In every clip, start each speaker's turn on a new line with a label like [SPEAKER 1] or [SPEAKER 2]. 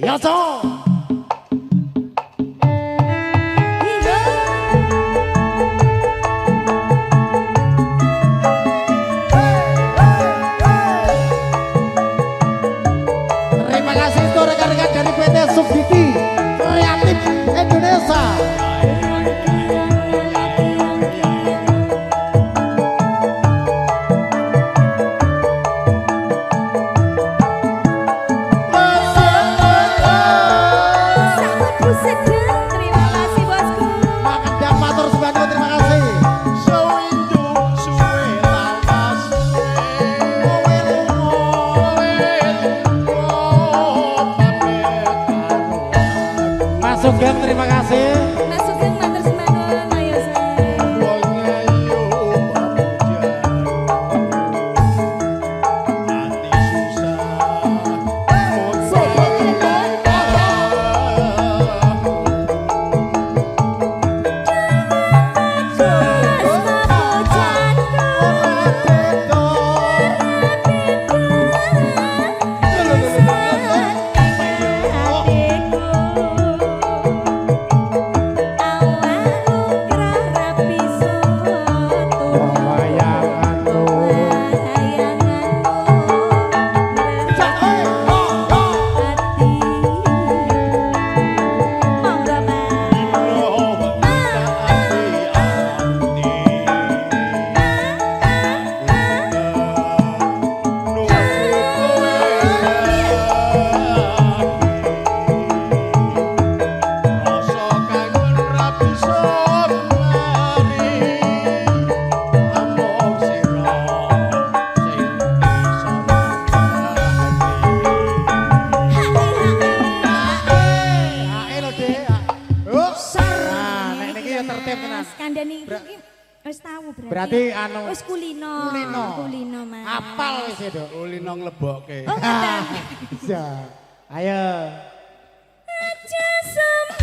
[SPEAKER 1] Ya so. Terima kasih untuk rekan-rekan dari PT Subditi Kreatif Indonesia. Sugeng, terima kasih.
[SPEAKER 2] Mas Sugeng matur sembahun ayo
[SPEAKER 1] berarti anu
[SPEAKER 2] wis kulino Mas.
[SPEAKER 1] Apal wis itu.
[SPEAKER 3] Kulino nglebokke.
[SPEAKER 2] Oh, ngoten.
[SPEAKER 1] Bisa. Ayo.
[SPEAKER 2] Aja sembah.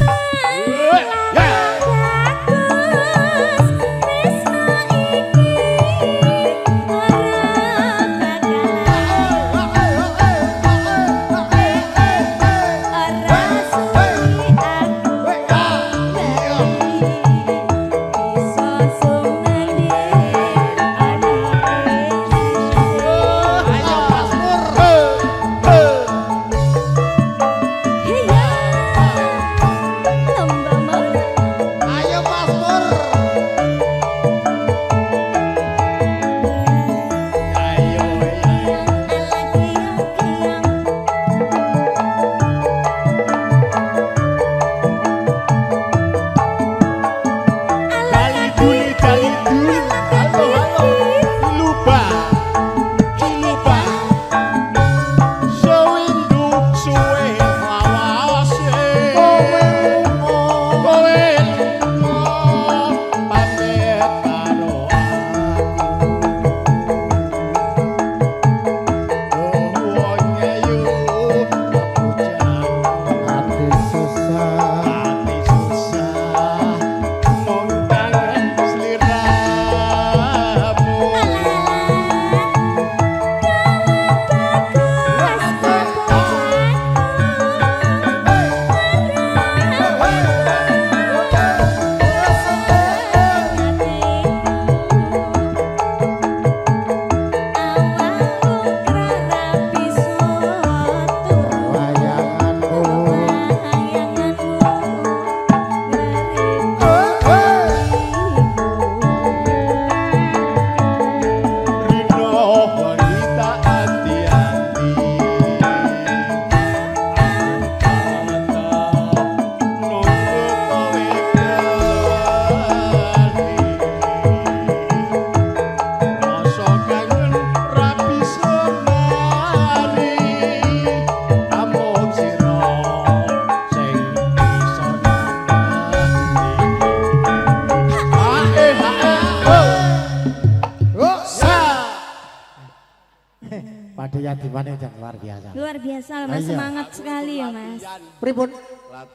[SPEAKER 2] Luar biasa Mas, semangat sekali ya Mas.
[SPEAKER 1] Pripun?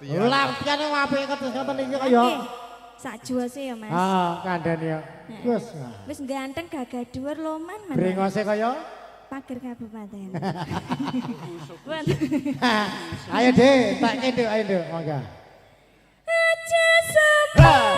[SPEAKER 1] Latihan apik kados ngoten iki kaya.
[SPEAKER 2] Sak juase ya Mas.
[SPEAKER 1] Kandhani ya. Wis.
[SPEAKER 2] Wis ganteng gagah dhuwur loman.
[SPEAKER 1] Brengose kaya
[SPEAKER 2] Pager Kabupaten.
[SPEAKER 1] Ayo deh, tak kene ayo deh, monggo.
[SPEAKER 2] Aja sebelah.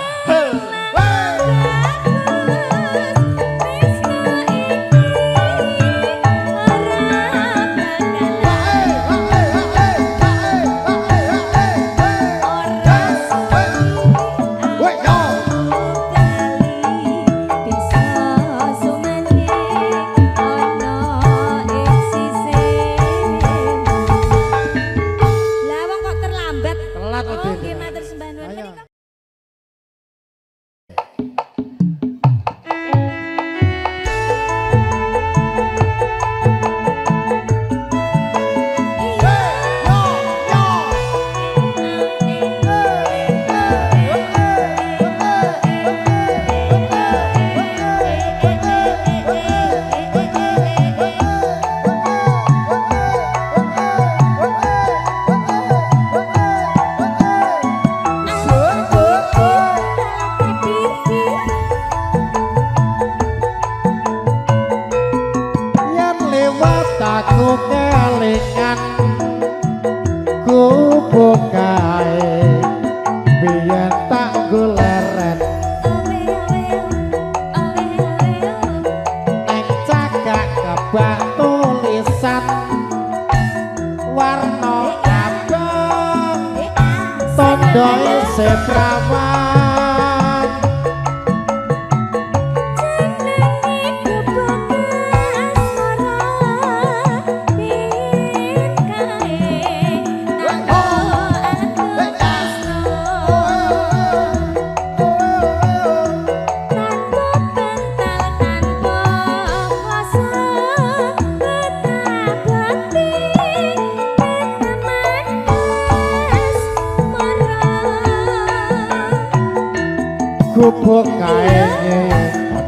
[SPEAKER 1] Gubuk kae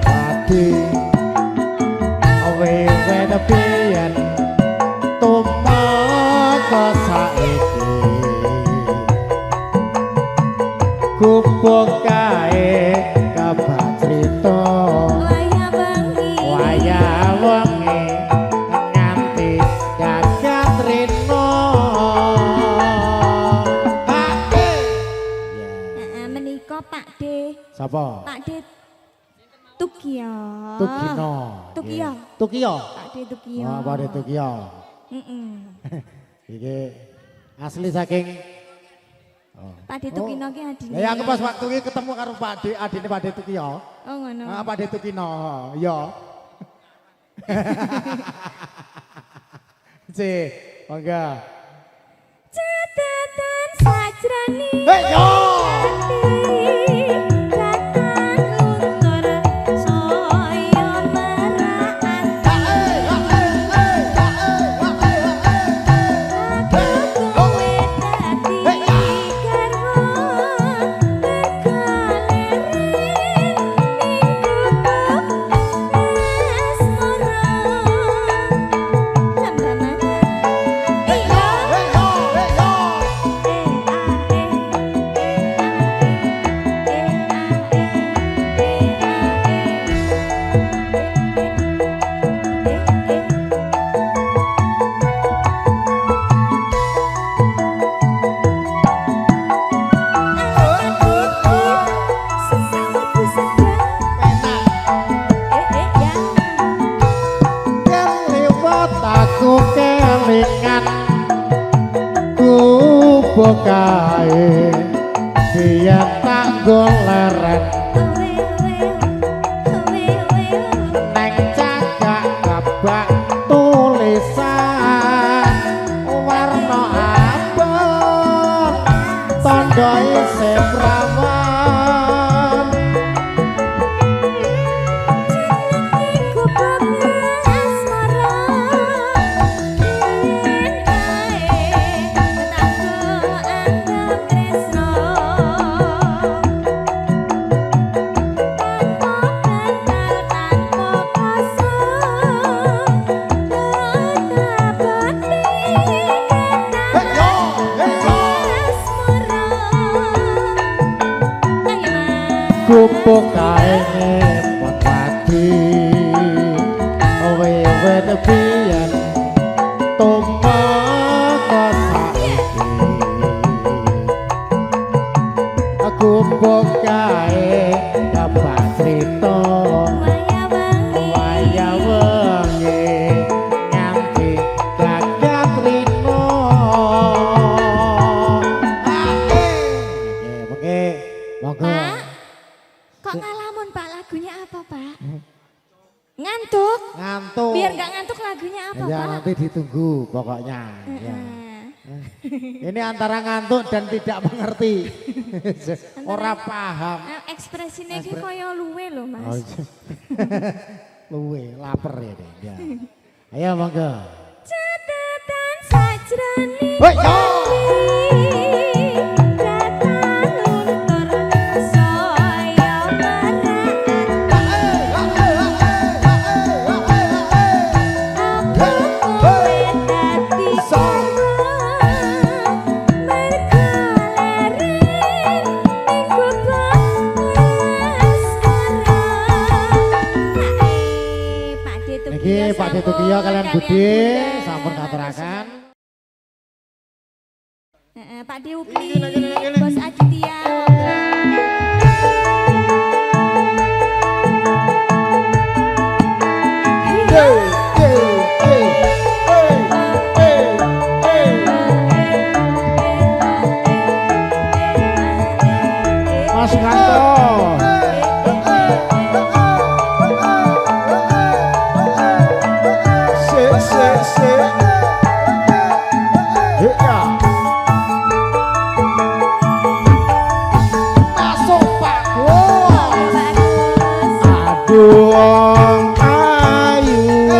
[SPEAKER 1] pati awe nepian tumeka saiki gubuk kae kabeh crita wayah wengi nganti jagat rino
[SPEAKER 2] menika Pak D.
[SPEAKER 1] Sapa?
[SPEAKER 2] Pak D. Tukiyo.
[SPEAKER 1] Tukino.
[SPEAKER 2] Tukiyo.
[SPEAKER 1] Tukiyo.
[SPEAKER 2] Pak D Tukiyo.
[SPEAKER 1] Oh, Pak D Tukiyo. Iki asli saking
[SPEAKER 2] Pak D Tukino ki adine.
[SPEAKER 1] Ya aku pas waktu iki ketemu karo Pak D, adine Pak D Tukiyo.
[SPEAKER 2] Oh ngono.
[SPEAKER 1] Ah Pak D Tukino. Iya. Si, monggo.
[SPEAKER 2] Catatan sajrani.
[SPEAKER 1] Hei yo. Kae biyen tak goleren neng cagak kabak tulisan warna abang tondo isih prawan bubuk kae dapat cerita waya wengi nganti gagat rino oke monggo
[SPEAKER 2] kok ngalamun Pak lagunya apa Pak? Ngantuk?
[SPEAKER 1] Ngantuk.
[SPEAKER 2] Biar gak ngantuk lagunya apa
[SPEAKER 1] ya,
[SPEAKER 2] Pak?
[SPEAKER 1] nanti ditunggu pokoknya ya. Ini antara ngantuk dan tidak mengerti. Ora paham.
[SPEAKER 2] Ekspresinya ini kaya luwe loh Mas.
[SPEAKER 1] Oh, luwe, lapar ya deh. Ya. Ayo monggo.
[SPEAKER 2] Catatan sajrone.
[SPEAKER 1] Hoi, yo. Pak Detukiyo kalian Budi sampun ngaturaken.
[SPEAKER 2] Pak Deukli, Bos Aditya.
[SPEAKER 1] Mas Kanto. Wong ayu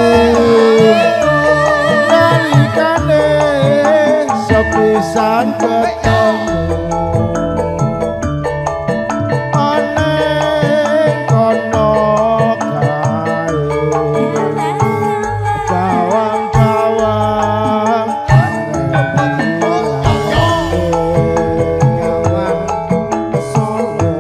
[SPEAKER 1] nalikane sepisan ketemu aneh kono kae bawang-bawang ngawan Solo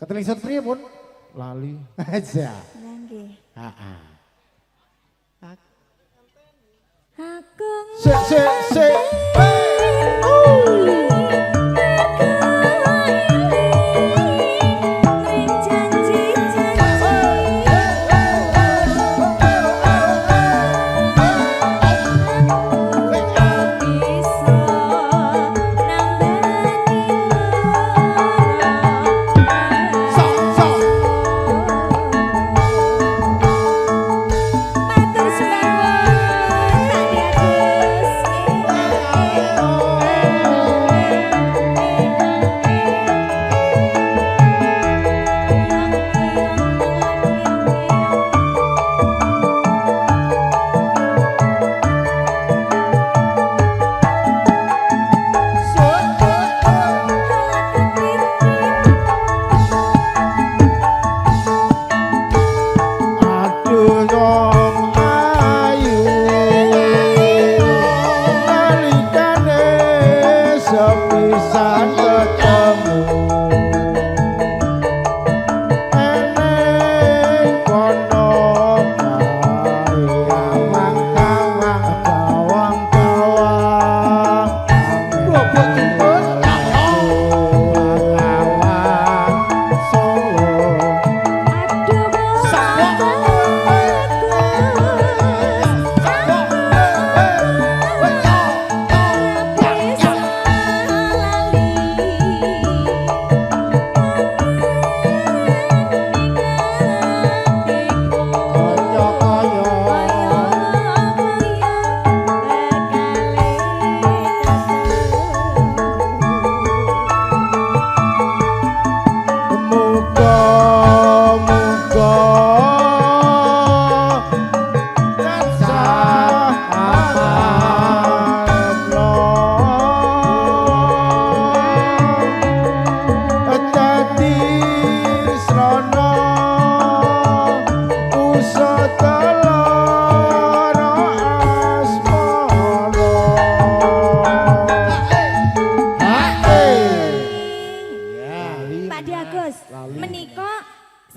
[SPEAKER 1] Ketelisut pripun? Lali. Aja.
[SPEAKER 2] Nggih.
[SPEAKER 1] Heeh.
[SPEAKER 2] Aku
[SPEAKER 1] Sik.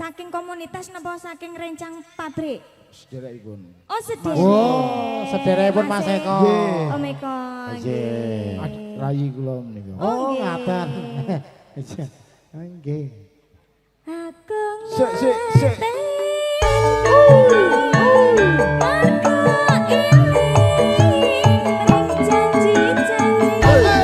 [SPEAKER 2] saking komunitas napa saking rencang pabrik?
[SPEAKER 3] Sederekipun.
[SPEAKER 2] Oh, sederek.
[SPEAKER 1] Oh, sederekipun Mas Eko.
[SPEAKER 2] Om Eko.
[SPEAKER 1] Nggih.
[SPEAKER 3] Rayi kula menika.
[SPEAKER 1] Oh,
[SPEAKER 2] nggih.
[SPEAKER 1] ngaten. Nggih.
[SPEAKER 2] Aku
[SPEAKER 3] Sik.
[SPEAKER 2] ngerti. Mergo ini ring janji-janji. Bisa nambani lara.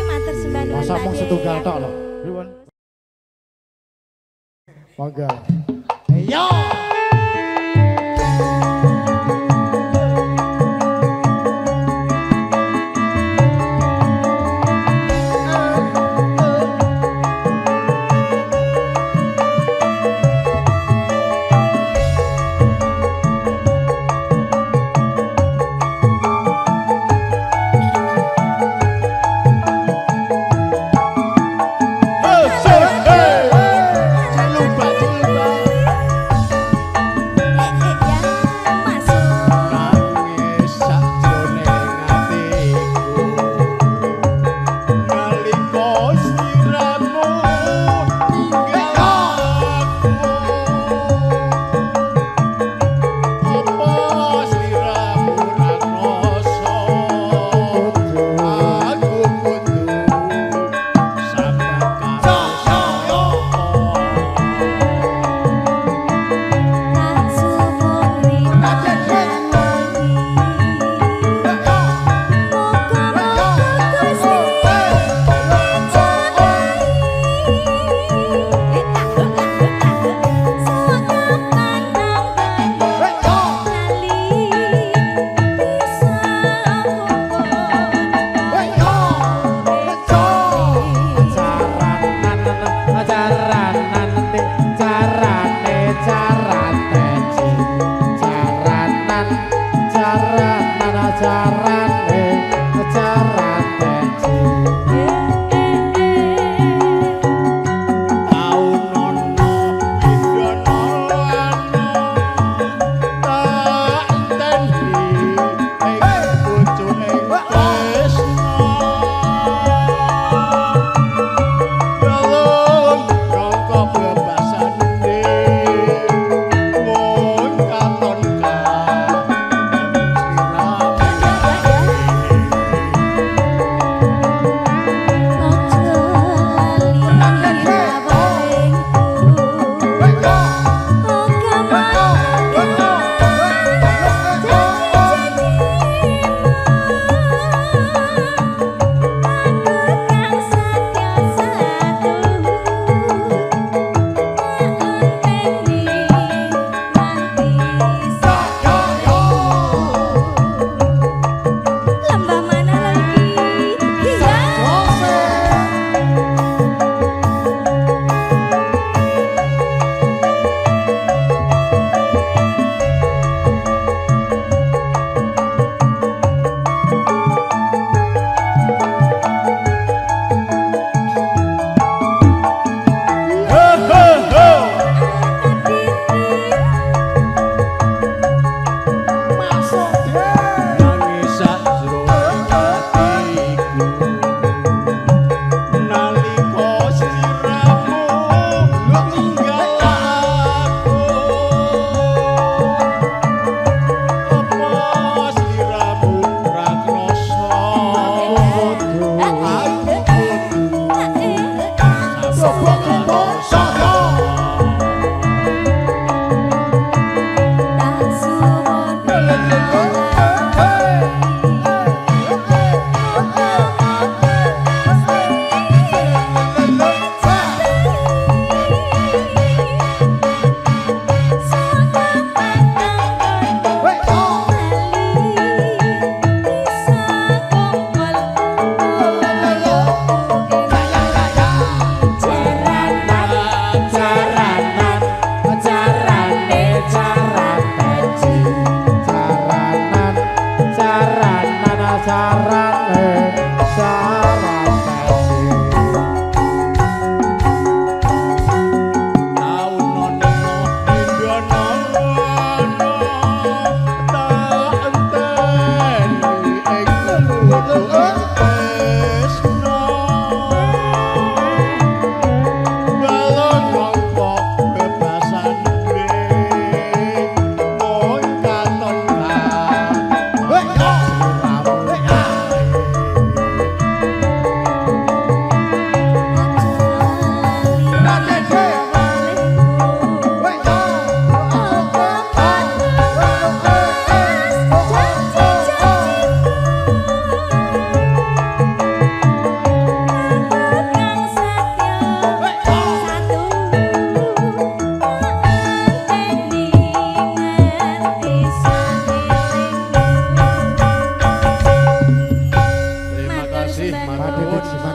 [SPEAKER 2] Matur sembah nuwun.
[SPEAKER 1] Masa mung
[SPEAKER 2] Pak
[SPEAKER 1] setunggal
[SPEAKER 2] Kiai.
[SPEAKER 1] tok lho.
[SPEAKER 3] Pripun? Monggo.
[SPEAKER 1] Yo.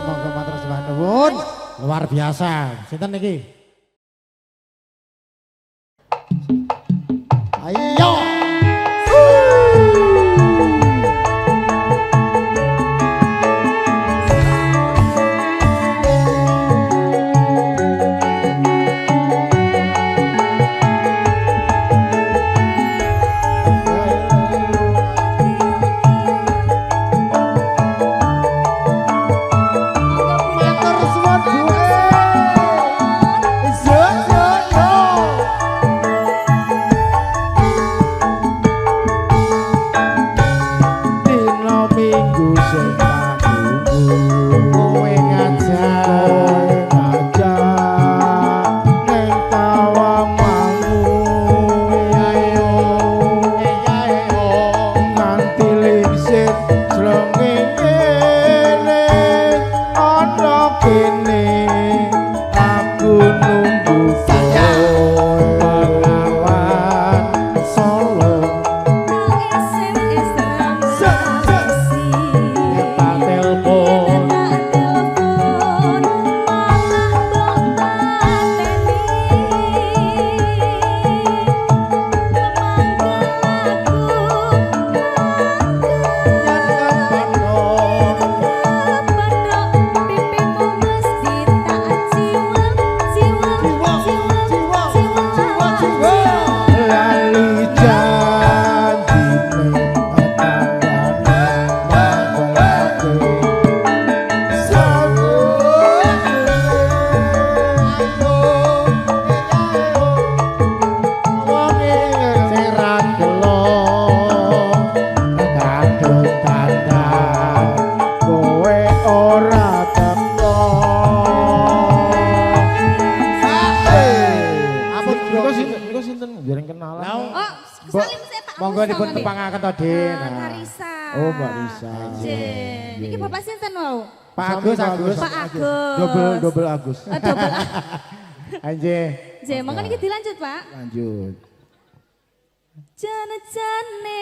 [SPEAKER 1] monggo matur sembah nuwun. Luar biasa. Sinten niki? Ayo. Monggo dipun tepangaken to, Din.
[SPEAKER 2] Karisa.
[SPEAKER 3] Oh, Mbak Risa.
[SPEAKER 2] Niki Bapak sinten wau?
[SPEAKER 1] Pak Agus.
[SPEAKER 2] Pak Agus.
[SPEAKER 3] Double Agus.
[SPEAKER 2] Double.
[SPEAKER 1] Anjir.
[SPEAKER 2] Nggih, monggo niki dilanjut, Pak.
[SPEAKER 3] Lanjut.
[SPEAKER 2] Jane-jane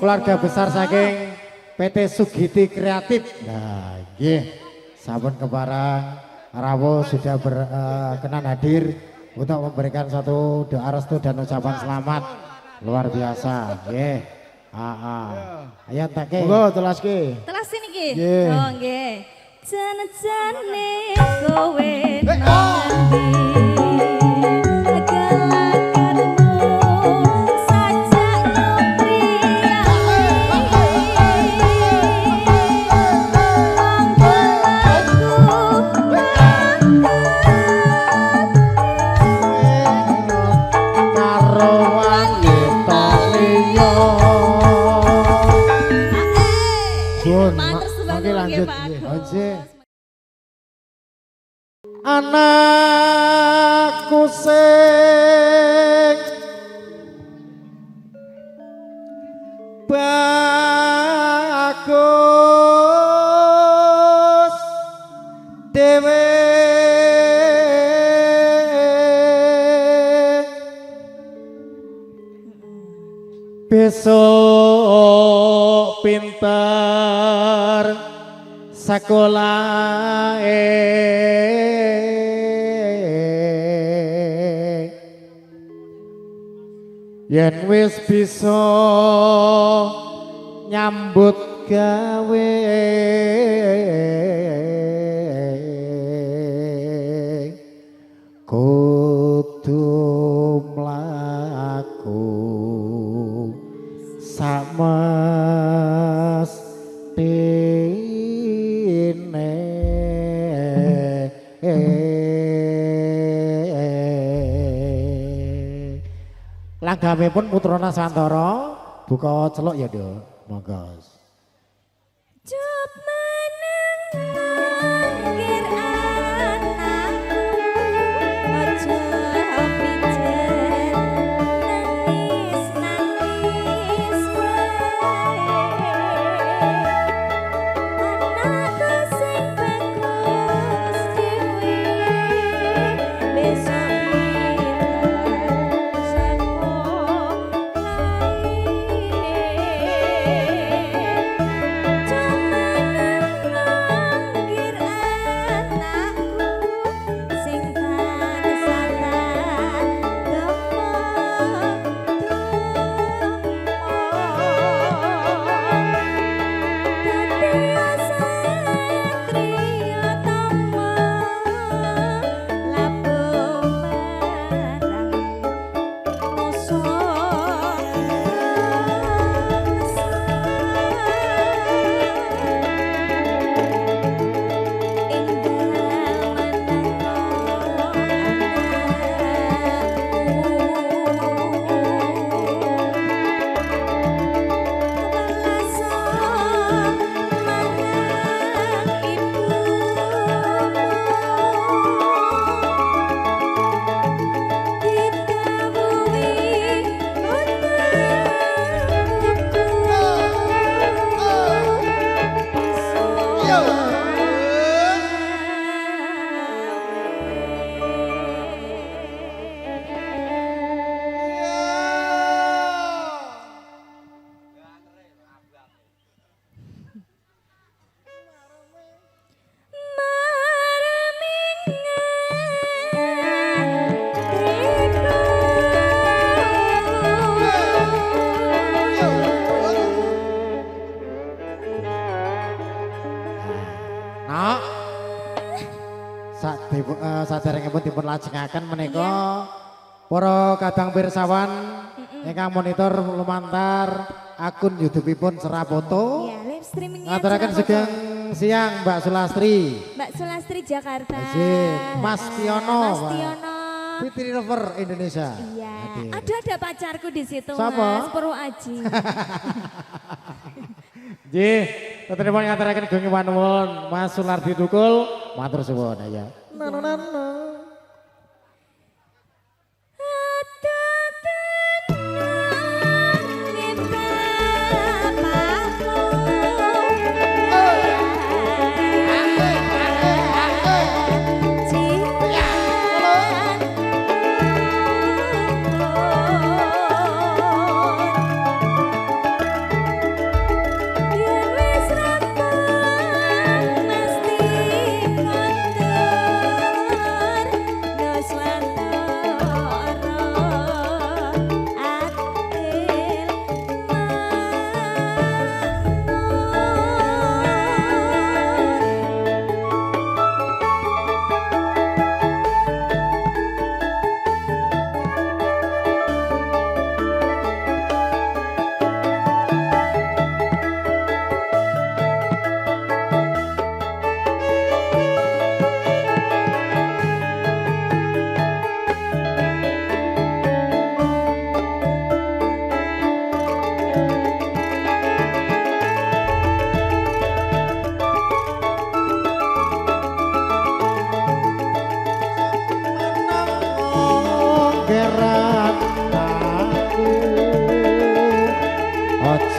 [SPEAKER 1] keluarga besar saking PT Sugiti Kreatif. Nah, nggih. Sampun keparang rawuh sudah berkenan hadir untuk memberikan satu doa restu dan ucapan selamat. Luar biasa, nggih. Ayo take.
[SPEAKER 3] Monggo telaske.
[SPEAKER 2] Telas niki.
[SPEAKER 3] Nggih.
[SPEAKER 2] Oh nggih. Jan-jane kowe nanti gelakanmu sajak priya
[SPEAKER 1] karo wanita liya. Sun, mangke lanjut nggih. Oke. Anakku sing bagus dhewe besok pinter sekolah yen wis bisa nyambut gawe kudu mlaku samestine langgamipun Putra Naswantara buka celuk ya, Dok. Monggo.
[SPEAKER 2] Cop meneng ngir anakku aja pijet nangis wae anakku sing bagus dhewe besok pinter
[SPEAKER 1] saderengipun dipun lajengaken menika para kadang pirsawan ingkang monitor lumantar akun YouTube-ipun Serapoto.
[SPEAKER 2] Iya, live streaming
[SPEAKER 1] ngaturaken sugeng siang Mbak Sulastri.
[SPEAKER 2] Mbak Sulastri Jakarta.
[SPEAKER 1] Mas Tiono.
[SPEAKER 2] Mas Tiono.
[SPEAKER 1] Fitri Lover Indonesia.
[SPEAKER 2] Iya. Ada pacarku di situ.
[SPEAKER 1] Siapa?
[SPEAKER 2] Mas Purwo Aji.
[SPEAKER 1] Nggih, tetepan ngaturaken gunging panuwun Mas Sulardi Tukul, matur suwun ya.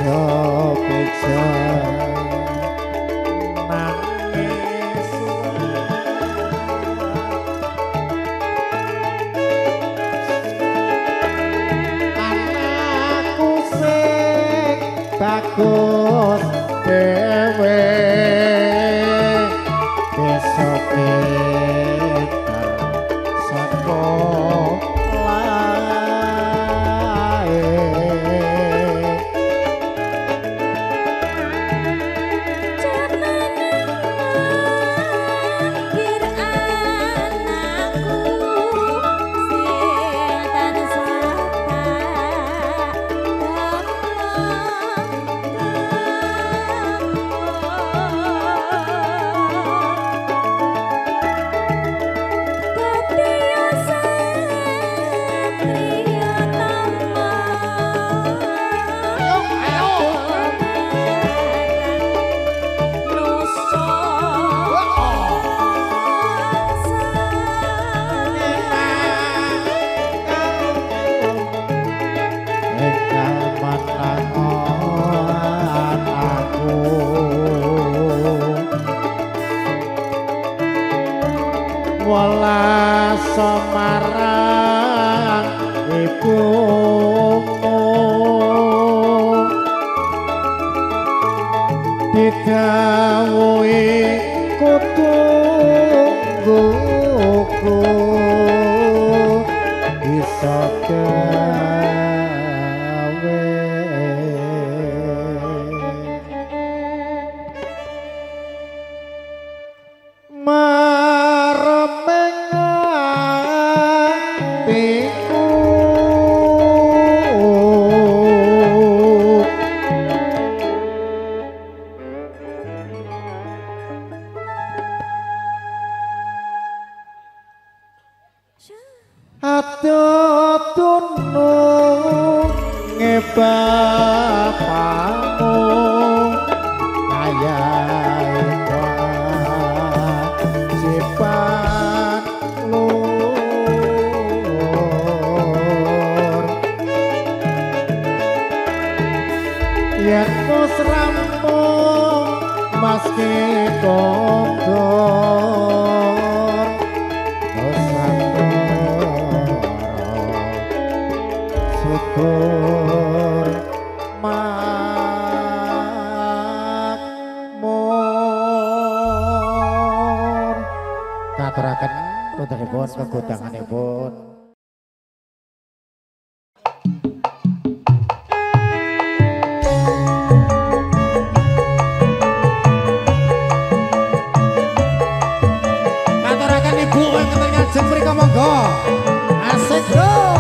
[SPEAKER 1] bejo nangis anakku sing bagus dewe besok pinter welas marang ibumu didhawuhi kudu ngguku bisa gawe tunung ngebapamu ayah cipan lur yen mus rampung maske kondor syukur makmur katuraken putripun kegudanganipun katuraken ibu wonten ngajeng mrika monggo asik bro.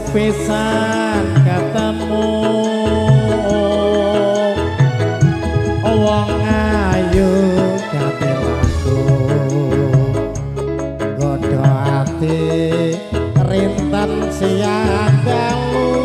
[SPEAKER 1] sepisan ketemu wong ayu katilaku godho ati rinten siang dalu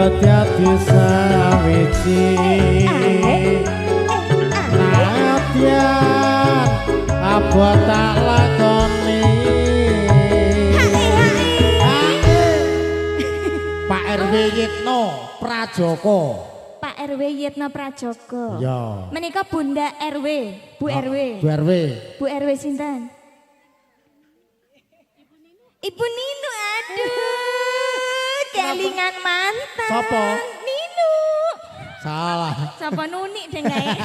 [SPEAKER 1] dadi sawiji nadyan abot tak lakoni Pak RW Yitno Prajoko
[SPEAKER 2] Pak RW Yitno Prajoko
[SPEAKER 1] ya
[SPEAKER 2] menika Bunda RW Bu RW
[SPEAKER 1] Bu RW
[SPEAKER 2] Bu RW sinten Ibu Nino aduh kelingan mantan.
[SPEAKER 1] Sopo?
[SPEAKER 2] Nino.
[SPEAKER 1] Salah.
[SPEAKER 2] Sopo Nuni deh kayak.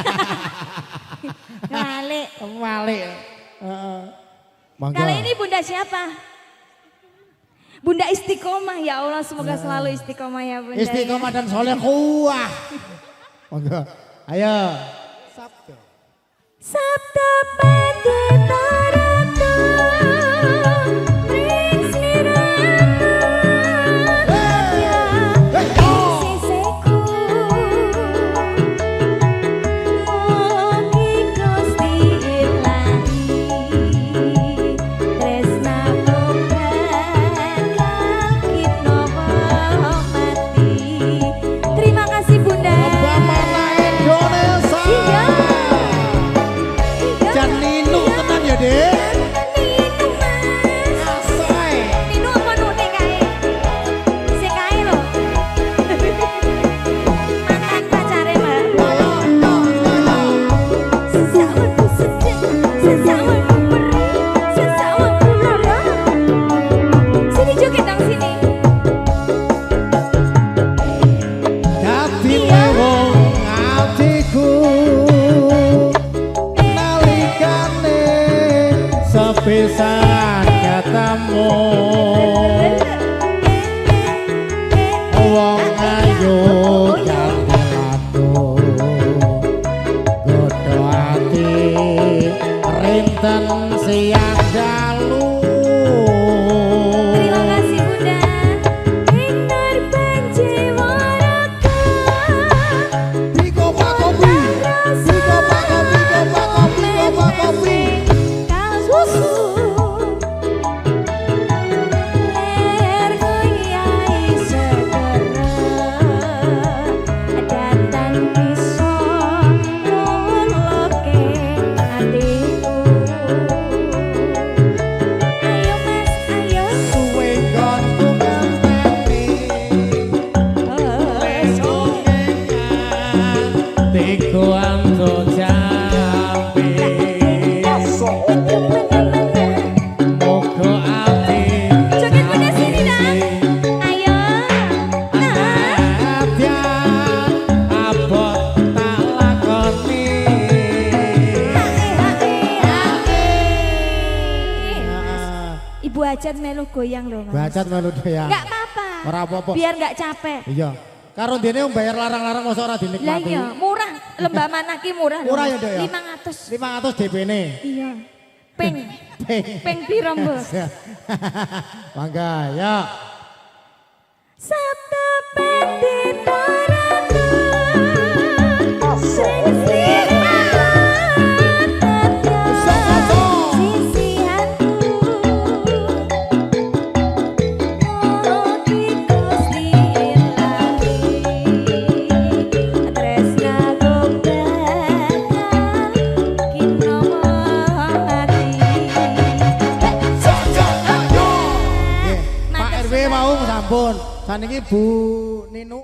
[SPEAKER 2] Walik.
[SPEAKER 1] Walik.
[SPEAKER 2] Kali ini Bunda siapa? Bunda Istiqomah ya Allah semoga selalu istiqomah ya Bunda.
[SPEAKER 1] Istiqomah dan solehah. Monggo. Ayo. Sabda.
[SPEAKER 2] Sabda Pandita
[SPEAKER 1] pisan ketemu wong ayu katilaku godho ati rinten siang dalu.
[SPEAKER 2] Terima kasih Bunda. Hektar Panjiwaraka
[SPEAKER 1] Biko Pak Kopi Biko Pak Kopi Biko Pak Kopi
[SPEAKER 2] Ibu Hajat melu goyang loh Mas.
[SPEAKER 1] Hajat melu goyang.
[SPEAKER 2] Enggak apa-apa.
[SPEAKER 1] Ora apa-apa.
[SPEAKER 2] Biar enggak capek.
[SPEAKER 1] Iya. Karo dene wong bayar larang-larang mosok ora dinikmati.
[SPEAKER 2] Lah iya, murah. Lembah Manaki murah loh.
[SPEAKER 1] Murah ya, Dek ya?
[SPEAKER 2] 500.
[SPEAKER 1] 500 DP-ne.
[SPEAKER 2] Iya. Peng. Peng piro, Mbok?
[SPEAKER 1] Mangga, ya.
[SPEAKER 2] Sabda Pandita Ratu.
[SPEAKER 1] saniki Bu Ninu